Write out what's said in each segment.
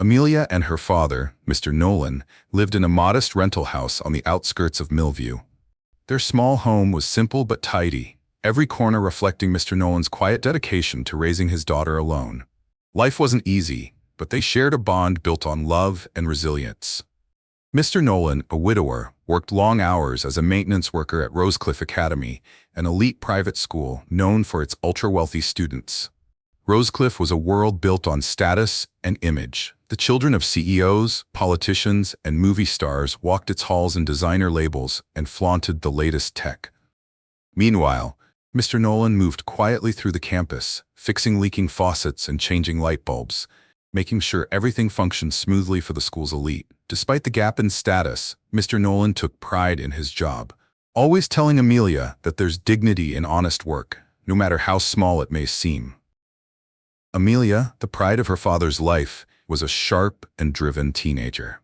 Amelia and her father, Mr. Nolan, lived in a modest rental house on the outskirts of Millview. Their small home was simple but tidy, every corner reflecting Mr. Nolan's quiet dedication to raising his daughter alone. Life wasn't easy, but they shared a bond built on love and resilience. Mr. Nolan, a widower, worked long hours as a maintenance worker at Rosecliff Academy, an elite private school known for its ultra-wealthy students. Rosecliff was a world built on status and image. The children of CEOs, politicians, and movie stars walked its halls in designer labels and flaunted the latest tech. Meanwhile, Mr. Nolan moved quietly through the campus, fixing leaking faucets and changing light bulbs, making sure everything functioned smoothly for the school's elite. Despite the gap in status, Mr. Nolan took pride in his job, always telling Amelia that there's dignity in honest work, no matter how small it may seem. Amelia, the pride of her father's life, was a sharp and driven teenager.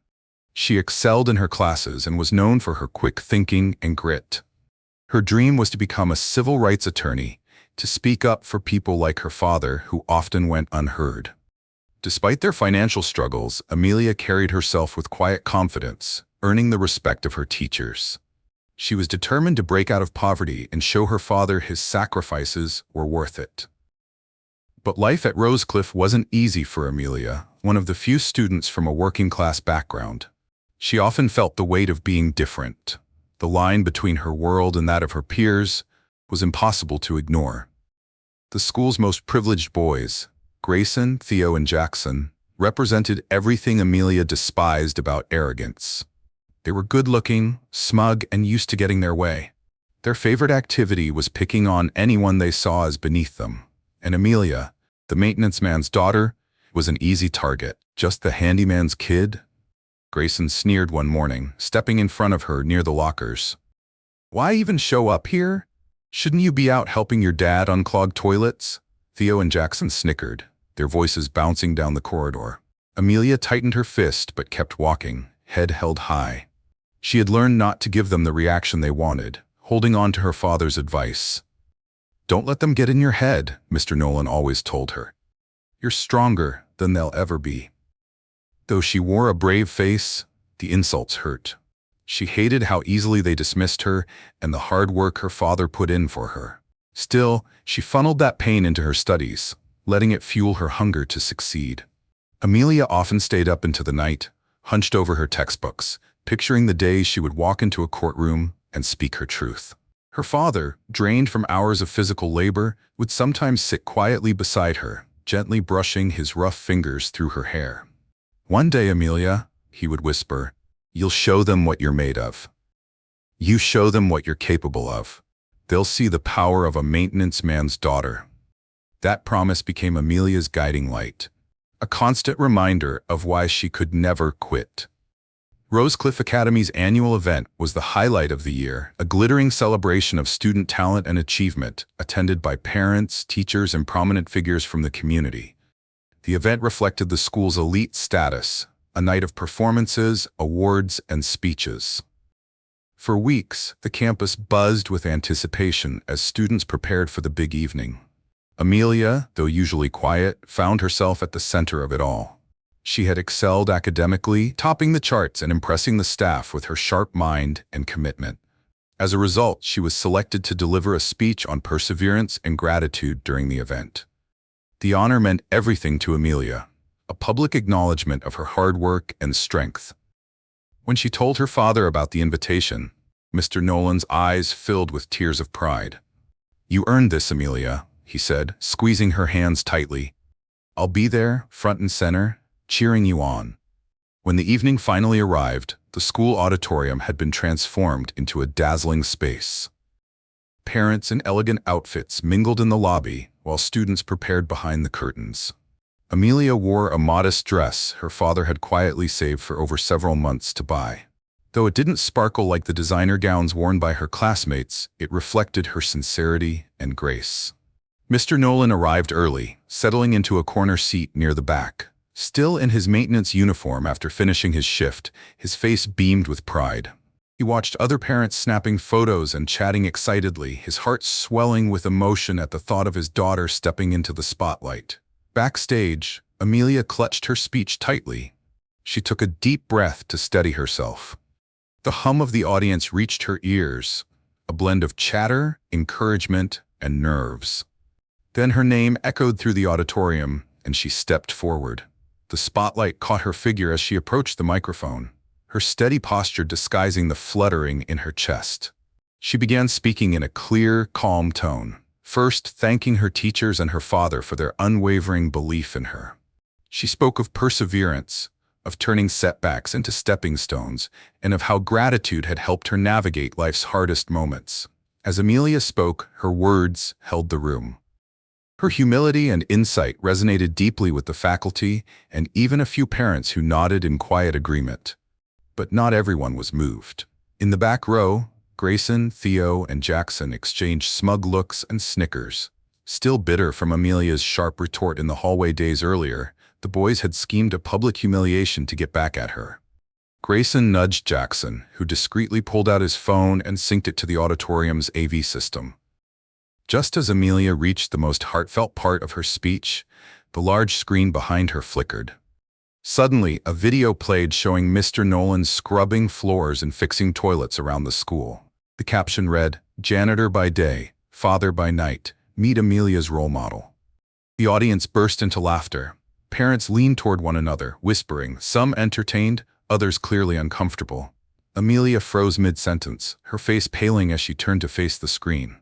She excelled in her classes and was known for her quick thinking and grit. Her dream was to become a civil rights attorney, to speak up for people like her father who often went unheard. Despite their financial struggles, Amelia carried herself with quiet confidence, earning the respect of her teachers. She was determined to break out of poverty and show her father his sacrifices were worth it. But life at Rosecliff wasn't easy for Amelia, one of the few students from a working-class background. She often felt the weight of being different. The line between her world and that of her peers was impossible to ignore. The school's most privileged boys, Grayson, Theo, and Jackson, represented everything Amelia despised about arrogance. They were good-looking, smug, and used to getting their way. Their favorite activity was picking on anyone they saw as beneath them. And Amelia, the maintenance man's daughter, was an easy target. Just the handyman's kid? Grayson sneered one morning, stepping in front of her near the lockers. "Why even show up here? Shouldn't you be out helping your dad unclog toilets?" Theo and Jackson snickered, their voices bouncing down the corridor. Amelia tightened her fist but kept walking, head held high. She had learned not to give them the reaction they wanted, holding on to her father's advice. "Don't let them get in your head," Mr. Nolan always told her. "You're stronger than they'll ever be." Though she wore a brave face, the insults hurt. She hated how easily they dismissed her and the hard work her father put in for her. Still, she funneled that pain into her studies, letting it fuel her hunger to succeed. Amelia often stayed up into the night, hunched over her textbooks, picturing the day she would walk into a courtroom and speak her truth. Her father, drained from hours of physical labor, would sometimes sit quietly beside her, gently brushing his rough fingers through her hair. "One day, Amelia," he would whisper, "you'll show them what you're made of. You show them what you're capable of. They'll see the power of a maintenance man's daughter." That promise became Amelia's guiding light, a constant reminder of why she could never quit. Rosecliff Academy's annual event was the highlight of the year, a glittering celebration of student talent and achievement, attended by parents, teachers, and prominent figures from the community. The event reflected the school's elite status, a night of performances, awards, and speeches. For weeks, the campus buzzed with anticipation as students prepared for the big evening. Amelia, though usually quiet, found herself at the center of it all. She had excelled academically, topping the charts and impressing the staff with her sharp mind and commitment. As a result, she was selected to deliver a speech on perseverance and gratitude during the event. The honor meant everything to Amelia, a public acknowledgement of her hard work and strength. When she told her father about the invitation, Mr. Nolan's eyes filled with tears of pride. "You earned this, Amelia," he said, squeezing her hands tightly. "I'll be there, front and center, cheering you on." When the evening finally arrived, the school auditorium had been transformed into a dazzling space. Parents in elegant outfits mingled in the lobby, while students prepared behind the curtains. Amelia wore a modest dress her father had quietly saved for over several months to buy. Though it didn't sparkle like the designer gowns worn by her classmates, it reflected her sincerity and grace. Mr. Nolan arrived early, settling into a corner seat near the back. Still in his maintenance uniform after finishing his shift, his face beamed with pride. He watched other parents snapping photos and chatting excitedly, his heart swelling with emotion at the thought of his daughter stepping into the spotlight. Backstage, Amelia clutched her speech tightly. She took a deep breath to steady herself. The hum of the audience reached her ears, a blend of chatter, encouragement, and nerves. Then her name echoed through the auditorium, and she stepped forward. The spotlight caught her figure as she approached the microphone, her steady posture disguising the fluttering in her chest. She began speaking in a clear, calm tone, first thanking her teachers and her father for their unwavering belief in her. She spoke of perseverance, of turning setbacks into stepping stones, and of how gratitude had helped her navigate life's hardest moments. As Amelia spoke, her words held the room. Her humility and insight resonated deeply with the faculty and even a few parents who nodded in quiet agreement. But not everyone was moved. In the back row, Grayson, Theo, and Jackson exchanged smug looks and snickers. Still bitter from Amelia's sharp retort in the hallway days earlier, the boys had schemed a public humiliation to get back at her. Grayson nudged Jackson, who discreetly pulled out his phone and synced it to the auditorium's AV system. Just as Amelia reached the most heartfelt part of her speech, the large screen behind her flickered. Suddenly, a video played showing Mr. Nolan scrubbing floors and fixing toilets around the school. The caption read, "Janitor by day, father by night, meet Amelia's role model." The audience burst into laughter. Parents leaned toward one another, whispering, some entertained, others clearly uncomfortable. Amelia froze mid-sentence, her face paling as she turned to face the screen.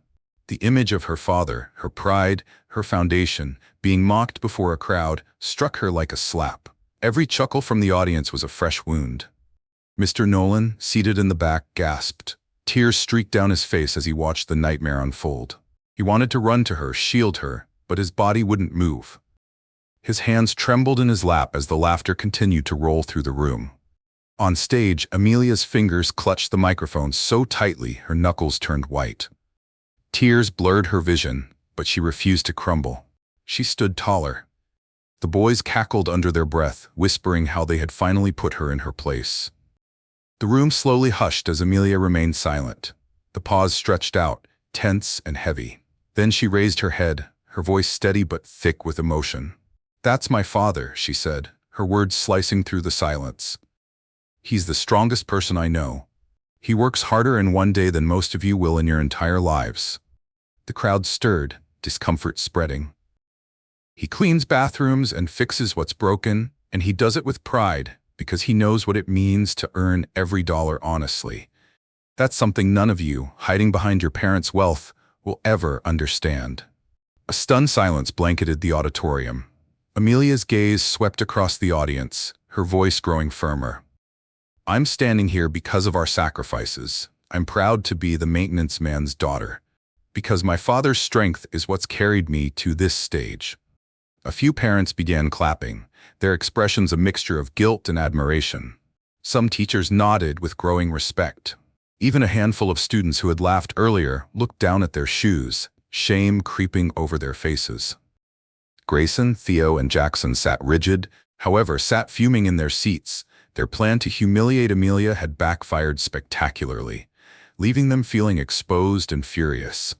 The image of her father, her pride, her foundation, being mocked before a crowd, struck her like a slap. Every chuckle from the audience was a fresh wound. Mr. Nolan, seated in the back, gasped. Tears streaked down his face as he watched the nightmare unfold. He wanted to run to her, shield her, but his body wouldn't move. His hands trembled in his lap as the laughter continued to roll through the room. On stage, Amelia's fingers clutched the microphone so tightly her knuckles turned white. Tears blurred her vision, but she refused to crumble. She stood taller. The boys cackled under their breath, whispering how they had finally put her in her place. The room slowly hushed as Amelia remained silent. The pause stretched out, tense and heavy. Then she raised her head, her voice steady but thick with emotion. "That's my father," she said, her words slicing through the silence. "He's the strongest person I know. He works harder in one day than most of you will in your entire lives." The crowd stirred, discomfort spreading. "He cleans bathrooms and fixes what's broken, and he does it with pride because he knows what it means to earn every dollar honestly. That's something none of you, hiding behind your parents' wealth, will ever understand." A stunned silence blanketed the auditorium. Amelia's gaze swept across the audience, her voice growing firmer. "I'm standing here because of our sacrifices. I'm proud to be the maintenance man's daughter. Because my father's strength is what's carried me to this stage." A few parents began clapping, their expressions a mixture of guilt and admiration. Some teachers nodded with growing respect. Even a handful of students who had laughed earlier looked down at their shoes, shame creeping over their faces. Grayson, Theo, and Jackson sat rigid, however sat fuming in their seats. Their plan to humiliate Amelia had backfired spectacularly, leaving them feeling exposed and furious.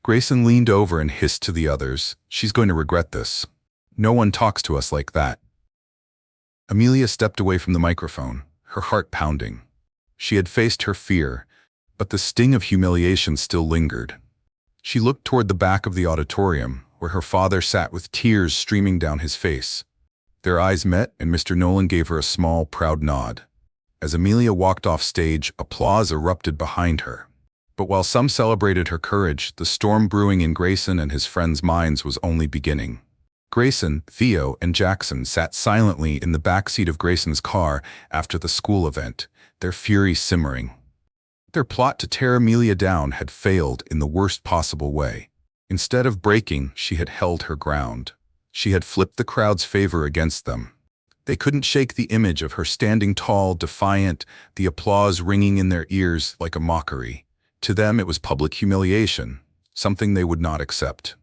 Grayson leaned over and hissed to the others, "She's going to regret this. No one talks to us like that." Amelia stepped away from the microphone, her heart pounding. She had faced her fear, but the sting of humiliation still lingered. She looked toward the back of the auditorium, where her father sat with tears streaming down his face. Their eyes met, and Mr. Nolan gave her a small, proud nod. As Amelia walked off stage, applause erupted behind her. But while some celebrated her courage, the storm brewing in Grayson and his friends' minds was only beginning. Grayson, Theo, and Jackson sat silently in the backseat of Grayson's car after the school event, their fury simmering. Their plot to tear Amelia down had failed in the worst possible way. Instead of breaking, she had held her ground. She had flipped the crowd's favor against them. They couldn't shake the image of her standing tall, defiant, the applause ringing in their ears like a mockery. To them it was public humiliation, something they would not accept.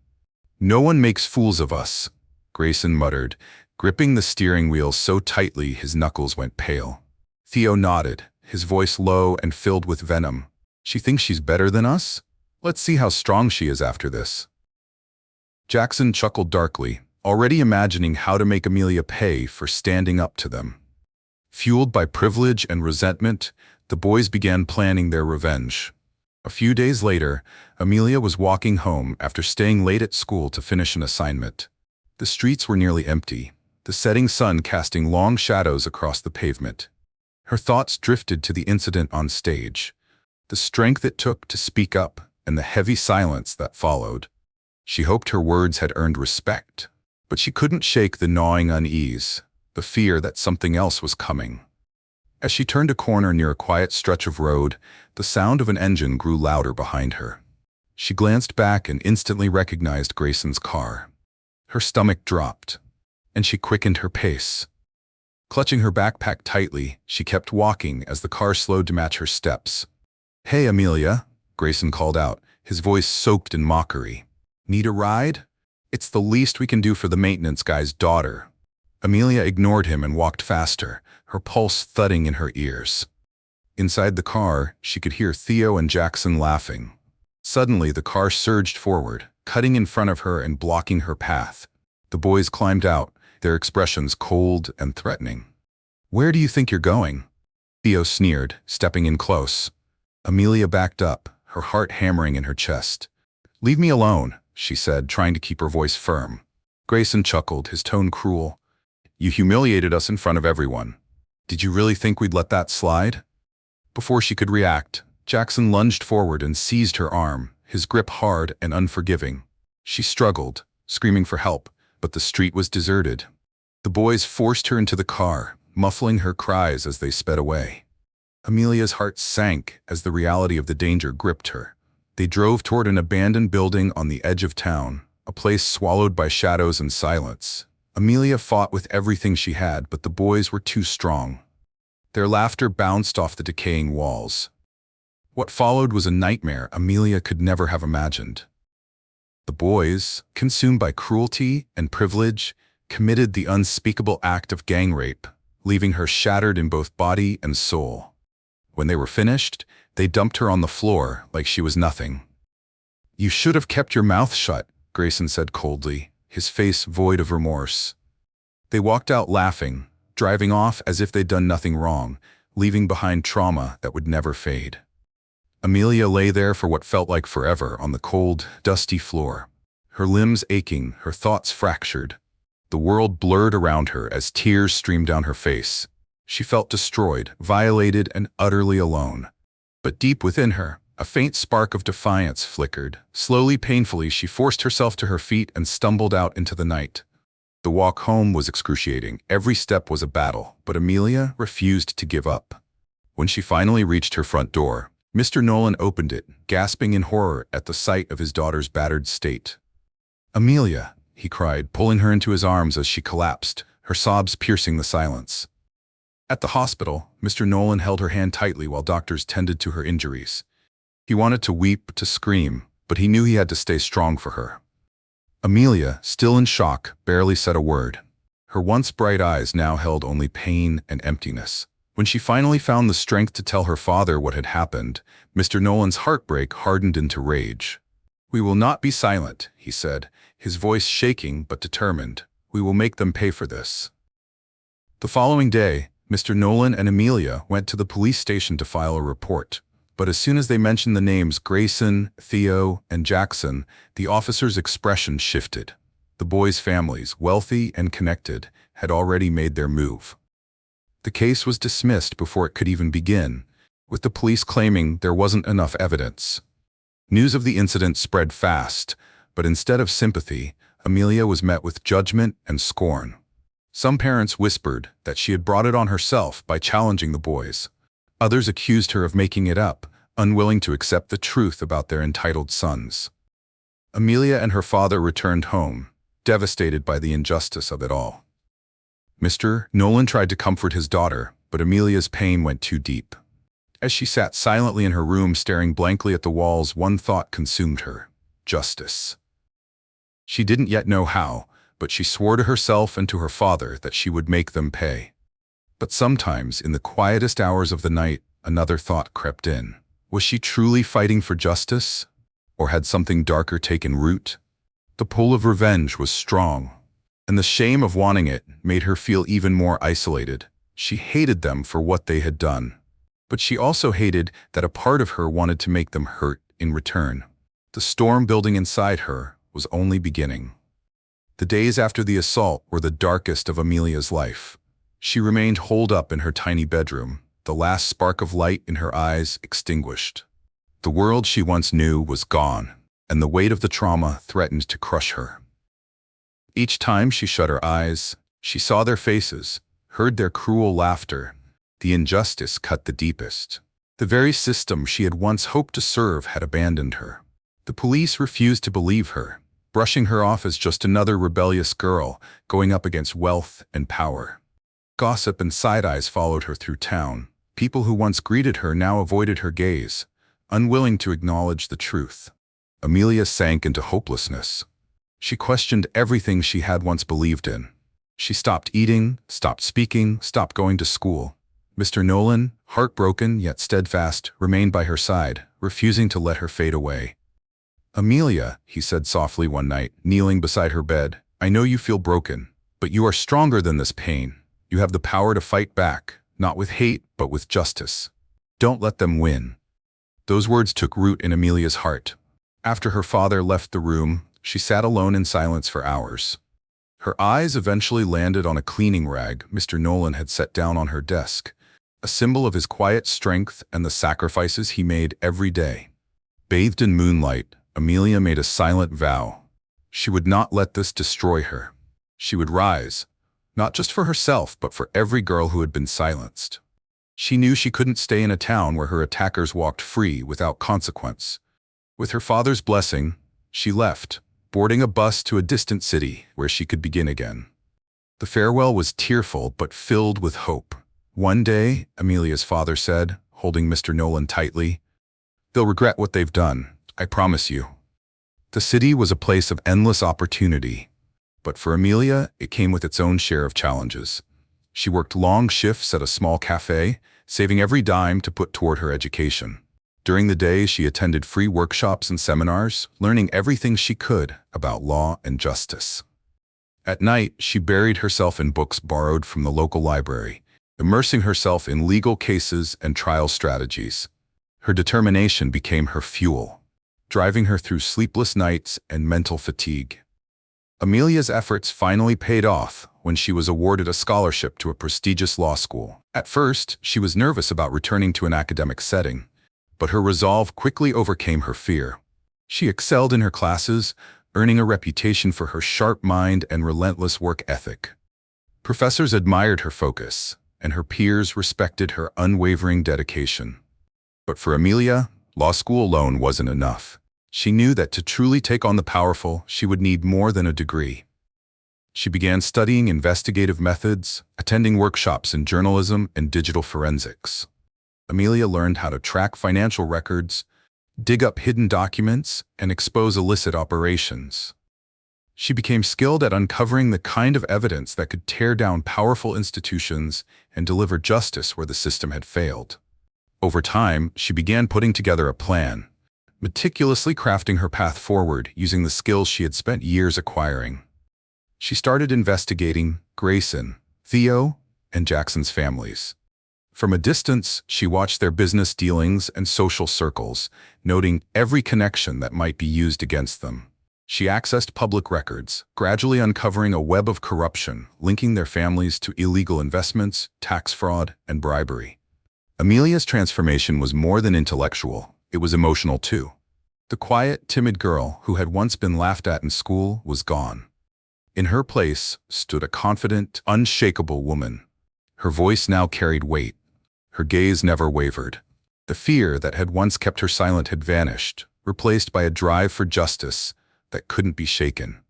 "No one makes fools of us," Grayson muttered, gripping the steering wheel so tightly his knuckles went pale. Theo nodded, his voice low and filled with venom. "She thinks she's better than us? Let's see how strong she is after this." Jackson chuckled darkly, already imagining how to make Amelia pay for standing up to them. Fueled by privilege and resentment, the boys began planning their revenge. A few days later, Amelia was walking home after staying late at school to finish an assignment. The streets were nearly empty, the setting sun casting long shadows across the pavement. Her thoughts drifted to the incident on stage, the strength it took to speak up, and the heavy silence that followed. She hoped her words had earned respect, but she couldn't shake the gnawing unease, the fear that something else was coming. As she turned a corner near a quiet stretch of road, the sound of an engine grew louder behind her. She glanced back and instantly recognized Grayson's car. Her stomach dropped, and she quickened her pace. Clutching her backpack tightly, she kept walking as the car slowed to match her steps. "Hey, Amelia," Grayson called out, his voice soaked in mockery. "Need a ride? It's the least we can do for the maintenance guy's daughter." Amelia ignored him and walked faster, her pulse thudding in her ears. Inside the car, she could hear Theo and Jackson laughing. Suddenly, the car surged forward, cutting in front of her and blocking her path. The boys climbed out, their expressions cold and threatening. "Where do you think you're going?" Theo sneered, stepping in close. Amelia backed up, her heart hammering in her chest. "Leave me alone," she said, trying to keep her voice firm. Grayson chuckled, his tone cruel. "You humiliated us in front of everyone. Did you really think we'd let that slide?" Before she could react, Jackson lunged forward and seized her arm, his grip hard and unforgiving. She struggled, screaming for help, but the street was deserted. The boys forced her into the car, muffling her cries as they sped away. Amelia's heart sank as the reality of the danger gripped her. They drove toward an abandoned building on the edge of town, a place swallowed by shadows and silence. Amelia fought with everything she had, but the boys were too strong. Their laughter bounced off the decaying walls. What followed was a nightmare Amelia could never have imagined. The boys, consumed by cruelty and privilege, committed the unspeakable act of gang rape, leaving her shattered in both body and soul. When they were finished, they dumped her on the floor like she was nothing. "You should have kept your mouth shut," Grayson said coldly, his face void of remorse. They walked out laughing, driving off as if they'd done nothing wrong, leaving behind trauma that would never fade. Amelia lay there for what felt like forever on the cold, dusty floor, her limbs aching, her thoughts fractured. The world blurred around her as tears streamed down her face. She felt destroyed, violated, and utterly alone. But deep within her, a faint spark of defiance flickered. Slowly, painfully, she forced herself to her feet and stumbled out into the night. The walk home was excruciating. Every step was a battle, but Amelia refused to give up. When she finally reached her front door, Mr. Nolan opened it, gasping in horror at the sight of his daughter's battered state. "Amelia," he cried, pulling her into his arms as she collapsed, her sobs piercing the silence. At the hospital, Mr. Nolan held her hand tightly while doctors tended to her injuries. He wanted to weep, to scream, but he knew he had to stay strong for her. Amelia, still in shock, barely said a word. Her once bright eyes now held only pain and emptiness. When she finally found the strength to tell her father what had happened, Mr. Nolan's heartbreak hardened into rage. "We will not be silent," he said, his voice shaking but determined. "We will make them pay for this." The following day, Mr. Nolan and Amelia went to the police station to file a report. But as soon as they mentioned the names Grayson, Theo, and Jackson, the officer's expression shifted. The boys' families, wealthy and connected, had already made their move. The case was dismissed before it could even begin, with the police claiming there wasn't enough evidence. News of the incident spread fast, but instead of sympathy, Amelia was met with judgment and scorn. Some parents whispered that she had brought it on herself by challenging the boys. Others accused her of making it up, unwilling to accept the truth about their entitled sons. Amelia and her father returned home, devastated by the injustice of it all. Mr. Nolan tried to comfort his daughter, but Amelia's pain went too deep. As she sat silently in her room staring blankly at the walls, one thought consumed her: justice. She didn't yet know how, but she swore to herself and to her father that she would make them pay. But sometimes, in the quietest hours of the night, another thought crept in. Was she truly fighting for justice? Or had something darker taken root? The pull of revenge was strong. and the shame of wanting it made her feel even more isolated. She hated them for what they had done. But she also hated that a part of her wanted to make them hurt in return. The storm building inside her was only beginning. The days after the assault were the darkest of Amelia's life. She remained holed up in her tiny bedroom, the last spark of light in her eyes extinguished. The world she once knew was gone, and the weight of the trauma threatened to crush her. Each time she shut her eyes, she saw their faces, heard their cruel laughter. The injustice cut the deepest. The very system she had once hoped to serve had abandoned her. The police refused to believe her, brushing her off as just another rebellious girl going up against wealth and power. Gossip and side-eyes followed her through town. People who once greeted her now avoided her gaze, unwilling to acknowledge the truth. Amelia sank into hopelessness. She questioned everything she had once believed in. She stopped eating, stopped speaking, stopped going to school. Mr. Nolan, heartbroken yet steadfast, remained by her side, refusing to let her fade away. "Amelia," he said softly one night, kneeling beside her bed, "I know you feel broken, but you are stronger than this pain. You have the power to fight back, not with hate, but with justice. Don't let them win." Those words took root in Amelia's heart. After her father left the room, she sat alone in silence for hours. Her eyes eventually landed on a cleaning rag Mr. Nolan had set down on her desk, a symbol of his quiet strength and the sacrifices he made every day. Bathed in moonlight, Amelia made a silent vow. She would not let this destroy her. She would rise, not just for herself, but for every girl who had been silenced. She knew she couldn't stay in a town where her attackers walked free without consequence. With her father's blessing, she left, boarding a bus to a distant city where she could begin again. The farewell was tearful but filled with hope. "One day," Amelia's father said, holding Mr. Nolan tightly, "they'll regret what they've done, I promise you." The city was a place of endless opportunity, but for Amelia, it came with its own share of challenges. She worked long shifts at a small cafe, saving every dime to put toward her education. During the day, she attended free workshops and seminars, learning everything she could about law and justice. At night, she buried herself in books borrowed from the local library, immersing herself in legal cases and trial strategies. Her determination became her fuel, driving her through sleepless nights and mental fatigue. Amelia's efforts finally paid off when she was awarded a scholarship to a prestigious law school. At first, she was nervous about returning to an academic setting, but her resolve quickly overcame her fear. She excelled in her classes, earning a reputation for her sharp mind and relentless work ethic. Professors admired her focus, and her peers respected her unwavering dedication. But for Amelia, law school alone wasn't enough. She knew that to truly take on the powerful, she would need more than a degree. She began studying investigative methods, attending workshops in journalism and digital forensics. Amelia learned how to track financial records, dig up hidden documents, and expose illicit operations. She became skilled at uncovering the kind of evidence that could tear down powerful institutions and deliver justice where the system had failed. Over time, she began putting together a plan, meticulously crafting her path forward using the skills she had spent years acquiring. She started investigating Grayson, Theo, and Jackson's families. From a distance, she watched their business dealings and social circles, noting every connection that might be used against them. She accessed public records, gradually uncovering a web of corruption, linking their families to illegal investments, tax fraud, and bribery. Amelia's transformation was more than intellectual, it was emotional too. The quiet, timid girl who had once been laughed at in school was gone. In her place stood a confident, unshakable woman. Her voice now carried weight. Her gaze never wavered. The fear that had once kept her silent had vanished, replaced by a drive for justice that couldn't be shaken.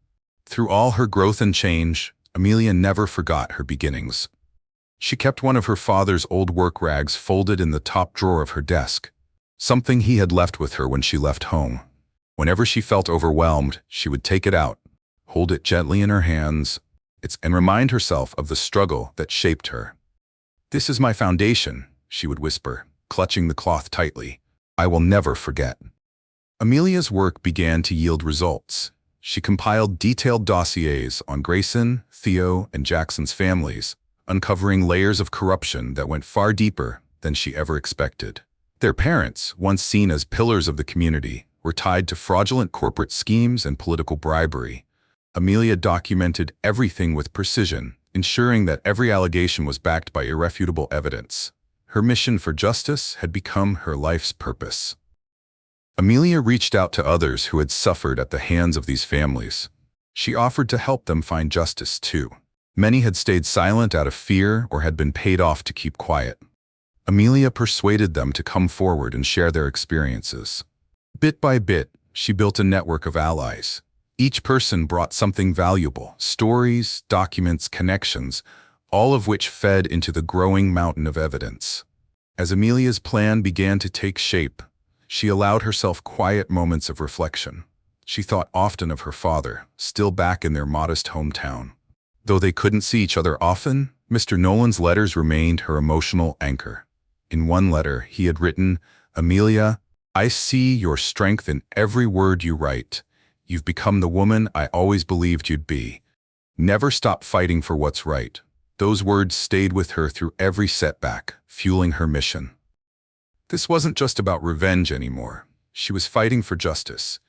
Through all her growth and change, Amelia never forgot her beginnings. She kept one of her father's old work rags folded in the top drawer of her desk, something he had left with her when she left home. Whenever she felt overwhelmed, she would take it out, hold it gently in her hands, and remind herself of the struggle that shaped her. "This is my foundation," she would whisper, clutching the cloth tightly. "I will never forget." Amelia's work began to yield results. She compiled detailed dossiers on Grayson, Theo, and Jackson's families, uncovering layers of corruption that went far deeper than she ever expected. Their parents, once seen as pillars of the community, were tied to fraudulent corporate schemes and political bribery. Amelia documented everything with precision, ensuring that every allegation was backed by irrefutable evidence. Her mission for justice had become her life's purpose. Amelia reached out to others who had suffered at the hands of these families. She offered to help them find justice too. Many had stayed silent out of fear or had been paid off to keep quiet. Amelia persuaded them to come forward and share their experiences. Bit by bit, she built a network of allies. Each person brought something valuable: stories, documents, connections, all of which fed into the growing mountain of evidence. As Amelia's plan began to take shape, she allowed herself quiet moments of reflection. She thought often of her father, still back in their modest hometown. Though they couldn't see each other often, Mr. Nolan's letters remained her emotional anchor. In one letter, he had written, "Amelia, I see your strength in every word you write. You've become the woman I always believed you'd be. Never stop fighting for what's right." Those words stayed with her through every setback, fueling her mission. This wasn't just about revenge anymore. She was fighting for justice,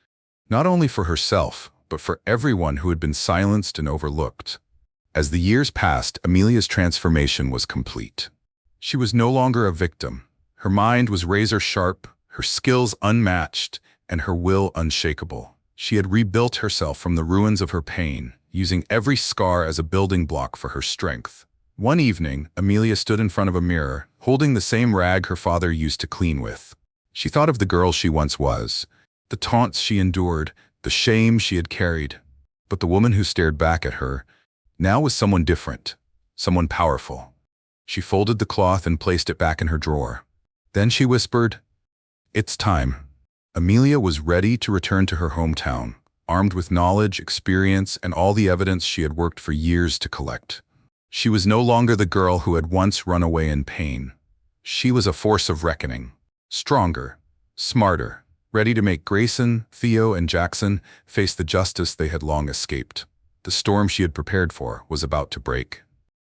not only for herself, but for everyone who had been silenced and overlooked. As the years passed, Amelia's transformation was complete. She was no longer a victim. Her mind was razor-sharp, her skills unmatched, and her will unshakable. She had rebuilt herself from the ruins of her pain, using every scar as a building block for her strength. One evening, Amelia stood in front of a mirror, holding the same rag her father used to clean with. She thought of the girl she once was, the taunts she endured, the shame she had carried. But the woman who stared back at her now was someone different, someone powerful. She folded the cloth and placed it back in her drawer. Then she whispered, "It's time." Amelia was ready to return to her hometown, armed with knowledge, experience, and all the evidence she had worked for years to collect. She was no longer the girl who had once run away in pain. She was a force of reckoning, stronger, smarter, ready to make Grayson, Theo, and Jackson face the justice they had long escaped. The storm she had prepared for was about to break.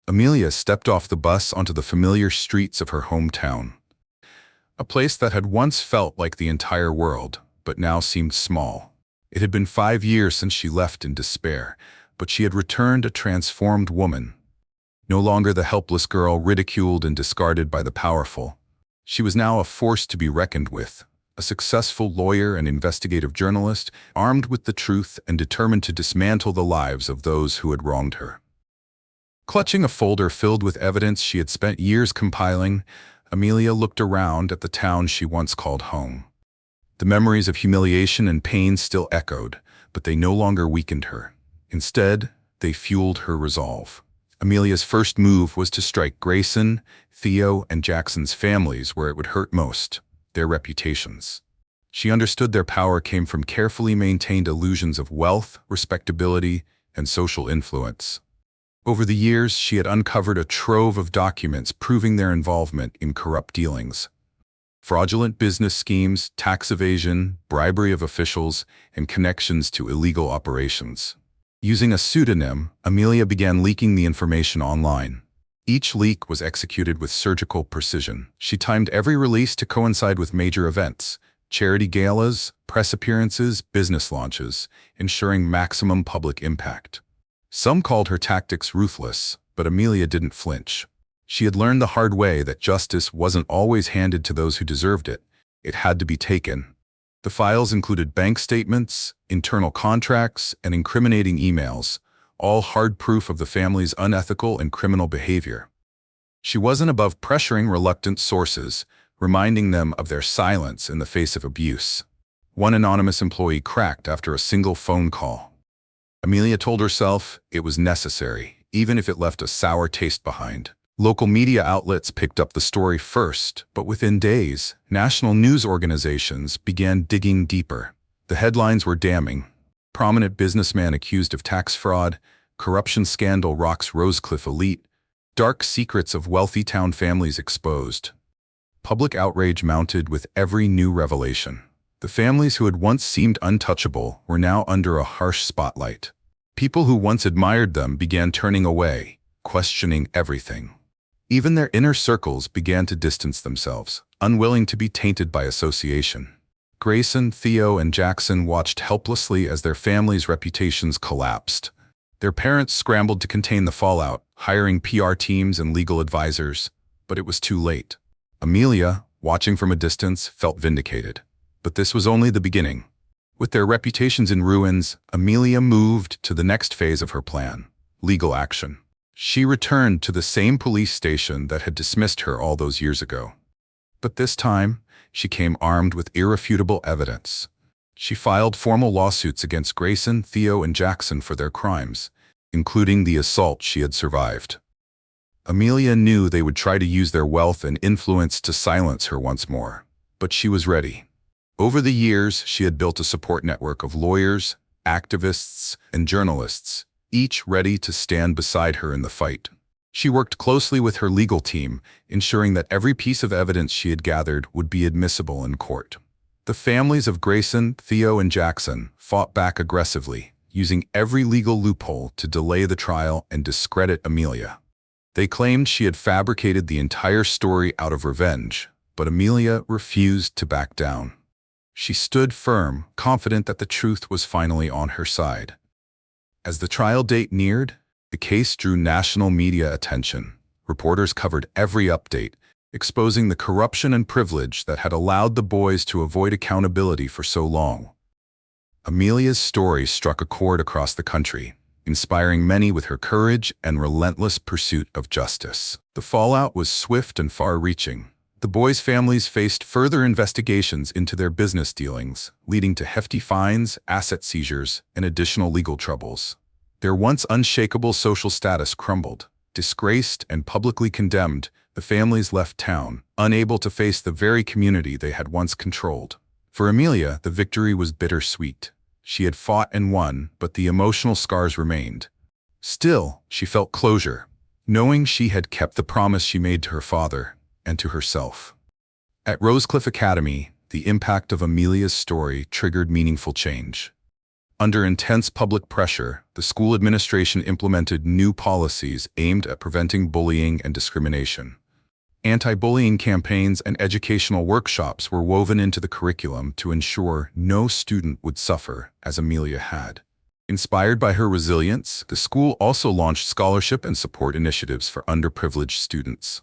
Amelia stepped off the bus onto the familiar streets of her hometown, a place that had once felt like the entire world, but now seemed small. It had been 5 years since she left in despair, but she had returned a transformed woman. No longer the helpless girl ridiculed and discarded by the powerful. She was now a force to be reckoned with, a successful lawyer and investigative journalist, armed with the truth and determined to dismantle the lives of those who had wronged her. Clutching a folder filled with evidence she had spent years compiling, Amelia looked around at the town she once called home. The memories of humiliation and pain still echoed, but they no longer weakened her. Instead, they fueled her resolve. Amelia's first move was to strike Grayson, Theo, and Jackson's families where it would hurt most, their reputations. She understood their power came from carefully maintained illusions of wealth, respectability, and social influence. Over the years, she had uncovered a trove of documents proving their involvement in corrupt dealings. Fraudulent business schemes, tax evasion, bribery of officials, and connections to illegal operations. Using a pseudonym, Amelia began leaking the information online. Each leak was executed with surgical precision. She timed every release to coincide with major events, charity galas, press appearances, business launches, ensuring maximum public impact. Some called her tactics ruthless, but Amelia didn't flinch. She had learned the hard way that justice wasn't always handed to those who deserved it. It had to be taken. The files included bank statements, internal contracts, and incriminating emails, all hard proof of the family's unethical and criminal behavior. She wasn't above pressuring reluctant sources, reminding them of their silence in the face of abuse. One anonymous employee cracked after a single phone call. Amelia told herself it was necessary, even if it left a sour taste behind. Local media outlets picked up the story first, but within days, national news organizations began digging deeper. The headlines were damning. Prominent businessman accused of tax fraud, corruption scandal rocks Rosecliff elite, dark secrets of wealthy town families exposed. Public outrage mounted with every new revelation. The families who had once seemed untouchable were now under a harsh spotlight. People who once admired them began turning away, questioning everything. Even their inner circles began to distance themselves, unwilling to be tainted by association. Grayson, Theo, and Jackson watched helplessly as their families' reputations collapsed. Their parents scrambled to contain the fallout, hiring PR teams and legal advisors, but it was too late. Amelia, watching from a distance, felt vindicated. But this was only the beginning. With their reputations in ruins, Amelia moved to the next phase of her plan: legal action. She returned to the same police station that had dismissed her all those years ago. But this time, she came armed with irrefutable evidence. She filed formal lawsuits against Grayson, Theo, and Jackson for their crimes, including the assault she had survived. Amelia knew they would try to use their wealth and influence to silence her once more, but she was ready. Over the years, she had built a support network of lawyers, activists, and journalists, each ready to stand beside her in the fight. She worked closely with her legal team, ensuring that every piece of evidence she had gathered would be admissible in court. The families of Grayson, Theo, and Jackson fought back aggressively, using every legal loophole to delay the trial and discredit Amelia. They claimed she had fabricated the entire story out of revenge, but Amelia refused to back down. She stood firm, confident that the truth was finally on her side. As the trial date neared, the case drew national media attention. Reporters covered every update, exposing the corruption and privilege that had allowed the boys to avoid accountability for so long. Amelia's story struck a chord across the country, inspiring many with her courage and relentless pursuit of justice. The fallout was swift and far-reaching. The boys' families faced further investigations into their business dealings, leading to hefty fines, asset seizures, and additional legal troubles. Their once unshakable social status crumbled. Disgraced and publicly condemned, the families left town, unable to face the very community they had once controlled. For Amelia, the victory was bittersweet. She had fought and won, but the emotional scars remained. Still, she felt closure, knowing she had kept the promise she made to her father and to herself. At Rosecliff Academy, the impact of Amelia's story triggered meaningful change. Under intense public pressure, the school administration implemented new policies aimed at preventing bullying and discrimination. Anti-bullying campaigns and educational workshops were woven into the curriculum to ensure no student would suffer as Amelia had. Inspired by her resilience, the school also launched scholarship and support initiatives for underprivileged students.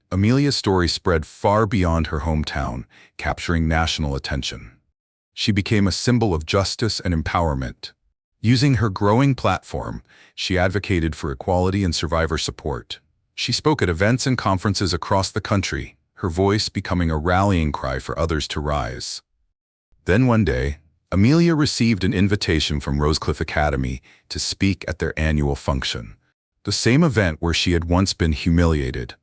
Amelia's story spread far beyond her hometown, capturing national attention. She became a symbol of justice and empowerment. Using her growing platform, she advocated for equality and survivor support. She spoke at events and conferences across the country, her voice becoming a rallying cry for others to rise. Then one day, Amelia received an invitation from Rosecliff Academy to speak at their annual function, the same event where she had once been humiliated.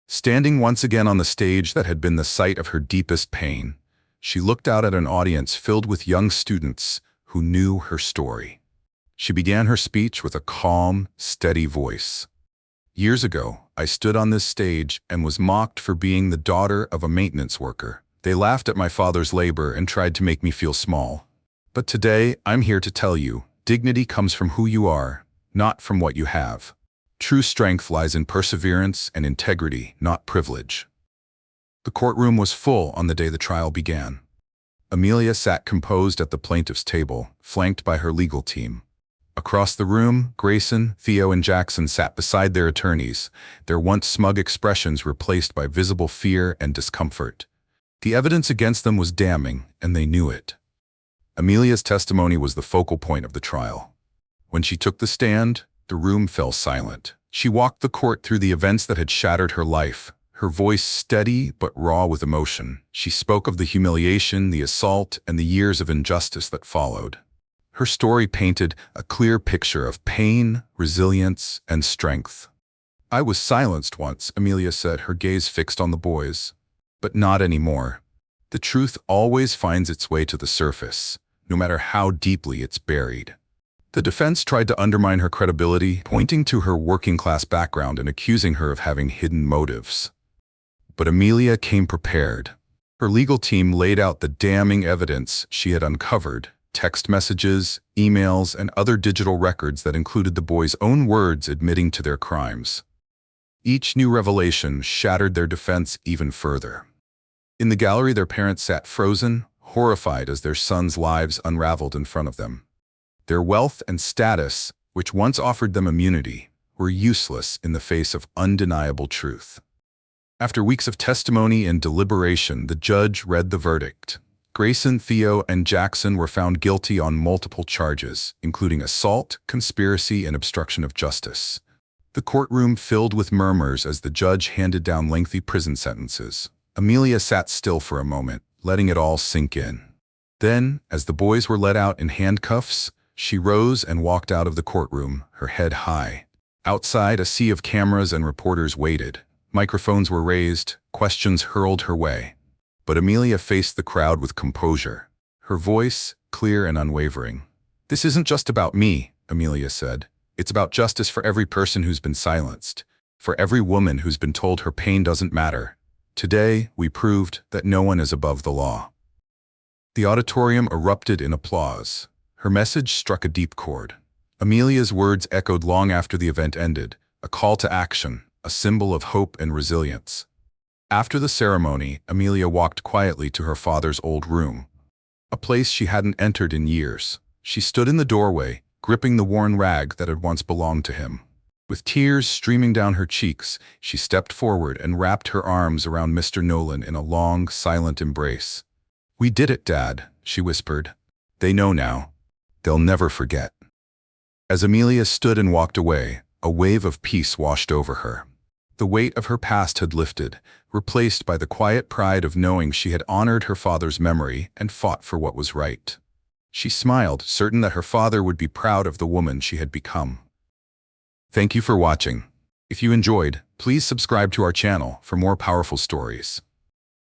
Standing once again on the stage that had been the site of her deepest pain, she looked out at an audience filled with young students who knew her story. She began her speech with a calm, steady voice. "Years ago, I stood on this stage and was mocked for being the daughter of a maintenance worker. They laughed at my father's labor and tried to make me feel small. But today, I'm here to tell you, dignity comes from who you are, not from what you have. True strength lies in perseverance and integrity, not privilege." The courtroom was full on the day the trial began. Amelia sat composed at the plaintiff's table, flanked by her legal team. Across the room, Grayson, Theo, and Jackson sat beside their attorneys, their once smug expressions replaced by visible fear and discomfort. The evidence against them was damning, and they knew it. Amelia's testimony was the focal point of the trial. When she took the stand, the room fell silent. She walked the court through the events that had shattered her life, her voice steady but raw with emotion. She spoke of the humiliation, the assault, and the years of injustice that followed. Her story painted a clear picture of pain, resilience, and strength. "I was silenced once," Amelia said, her gaze fixed on the boys. "But not anymore. The truth always finds its way to the surface, no matter how deeply it's buried." The defense tried to undermine her credibility, pointing to her working-class background and accusing her of having hidden motives. But Amelia came prepared. Her legal team laid out the damning evidence she had uncovered: text messages, emails, and other digital records that included the boys' own words admitting to their crimes. Each new revelation shattered their defense even further. In the gallery, their parents sat frozen, horrified as their sons' lives unraveled in front of them. Their wealth and status, which once offered them immunity, were useless in the face of undeniable truth. After weeks of testimony and deliberation, the judge read the verdict. Grayson, Theo, and Jackson were found guilty on multiple charges, including assault, conspiracy, and obstruction of justice. The courtroom filled with murmurs as the judge handed down lengthy prison sentences. Amelia sat still for a moment, letting it all sink in. Then, as the boys were let out in handcuffs, she rose and walked out of the courtroom, her head high. Outside, a sea of cameras and reporters waited. Microphones were raised, questions hurled her way. But Amelia faced the crowd with composure, her voice clear and unwavering. "This isn't just about me," Amelia said. "It's about justice for every person who's been silenced, for every woman who's been told her pain doesn't matter. Today, we proved that no one is above the law." The auditorium erupted in applause. Her message struck a deep chord. Amelia's words echoed long after the event ended, a call to action, a symbol of hope and resilience. After the ceremony, Amelia walked quietly to her father's old room, a place she hadn't entered in years. She stood in the doorway, gripping the worn rag that had once belonged to him. With tears streaming down her cheeks, she stepped forward and wrapped her arms around Mr. Nolan in a long, silent embrace. "We did it, Dad," she whispered. "They know now. They'll never forget." As Amelia stood and walked away, a wave of peace washed over her. The weight of her past had lifted, replaced by the quiet pride of knowing she had honored her father's memory and fought for what was right. She smiled, certain that her father would be proud of the woman she had become. Thank you for watching. If you enjoyed, please subscribe to our channel for more powerful stories.